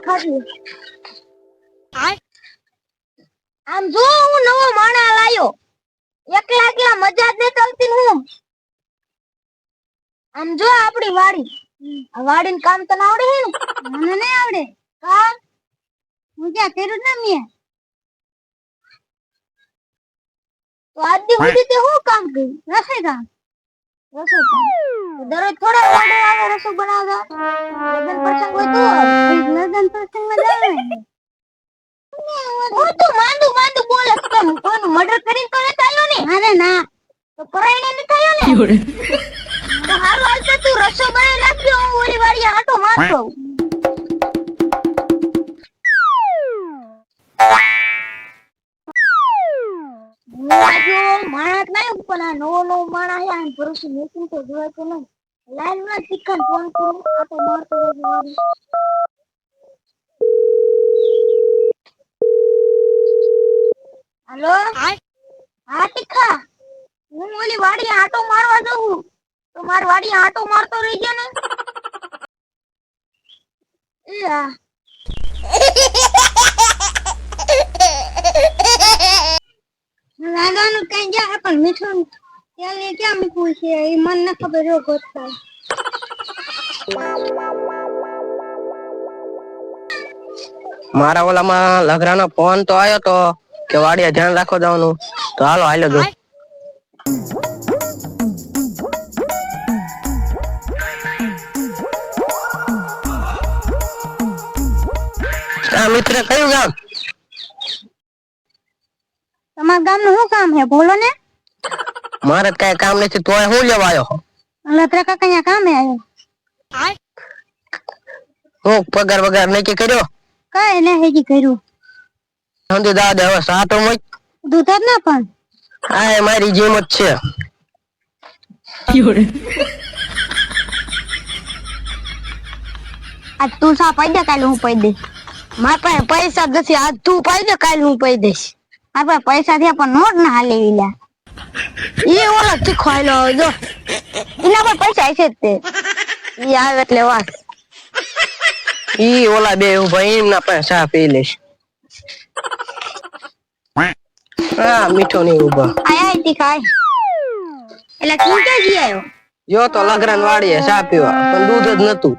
ખાધી આમ જો હું નવો માણા લાયો એકલા એકલા મજા જ નથી આવતી હું આમ જો આપણી વાડી આ વાડીનું કામ તને આવડે હે ને મને નહીં આવડે કા હું ક્યાં કર્યું ને મેં તો આજ દી સુધી તે હું કામ કર્યું રસોઈ કામ દરરોજ થોડા વાડે આવે રસોઈ બનાવવા લગન પ્રસંગ હોય તો લગન પ્રસંગમાં જાવે હું તો માંડુ બોલે કેમ કોઈનું મર્ડર કરીને તો ચાલ્યો ને અરે ના તો પરાયણે ન થયો ને તો હારું હાલ તો તું રસોઈ બનાવી નાખ્યો હું ઓલી વાડી આટો મારતો માણસ નહીં પણ આ નવો માણસ હે આમ ભરોસે મેકિંગ તો જોય તો નહીં લાઈન માં ચિકન ફોન કરું આટો મારતો વાડી हेलो हाँ टिक्का હું ઓલી વાડી આટો મારવા જાઉં તો માર વાડી આટો મારતો રહી ગયો ને યા લાગાનું કઈ જા પણ મીઠું તેલ એ ક્યાં મૂકવું છે એ મને ન ખબર જો ગોતતા મારા ઓલામાં લગરાનો ફોન તો આવ્યો તો કે વાડીએ ધ્યાન રાખો જવાનું તો હાલો હાલો જો મિત્ર કયું ગામ તમારા ગામનું શું કામ હે બોલો ને મારે કઈ કામ નથી તોય હું લેવા આવ્યો લતરા કાકા અહીંયા કામે આવ્યો હું પગાર વગર નક્કી કર્યો કઈ ને હેજી કર્યું સમજી દાદા હવે સાટો મોય દૂધ જ ના પણ આ મારી જેમ જ છે આજ તું સા પાઈ દે કાલે હું પાઈ દઈશ મારા પાસે પૈસા નથી આજ તું પાઈ દે કાલે હું પાઈ દઈશ મારા પાસે પૈસા થયા પણ નોટ ના હાલે ઈલા એ ઓલો ચીખવાયલો જો એના પર પૈસા છે તે ઈ આવે એટલે વાસ ઈ ઓલા બે ઉભા એમના પાસે ચા પી લઈશ હા મીઠો નહીં ઉભા આયા તી ખાય એટલે તું ક્યાં જી આવ્યો જો તો લગરાન વાડીએ ચા પીવા પણ દૂધ જ નતું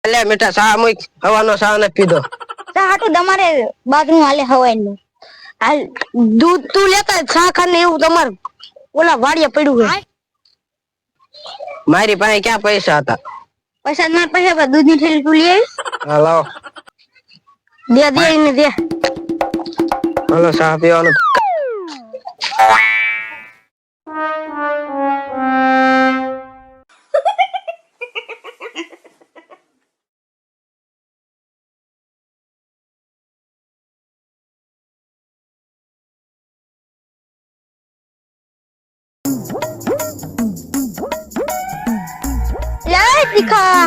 એટલે મીઠા ચા મૂક હવાનો ચા ને પીધો ચા હાટું તમારે બાજનું હાલે હવાઈનું હાલ દૂધ તું લેતા ચા ખાને એવું તમારે ઓલા વાડીએ પડ્યું હે મારી પાસે ક્યાં પૈસા હતા પૈસા મારા પાસે દૂધ ની થેલી તું લઈ આવીશ હા લાવો દે એને દે હાલો ચા પીવાનું ટીકા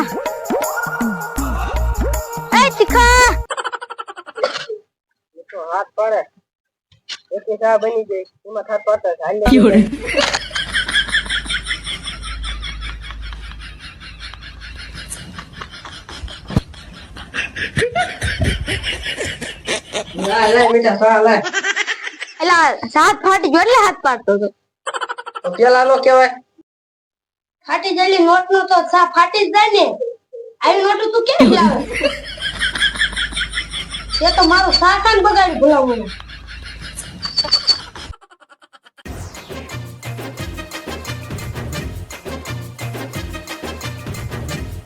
એ ટીકા તો હાથ પડે એક ચા બની ગઈ એમાં હાથ પડે હાલે ના લે બેટા ચા લે એલા સાત ફાટી ગયો એટલે હાથ પાડતો હતો તો પેલા નો કહેવાય ફાટી જલી નોટ નો તો સા ફાટી જ જાય ને આવી નોટ તું કેમ લાવે એ તો મારું સાકાન બગાડી ભલાવું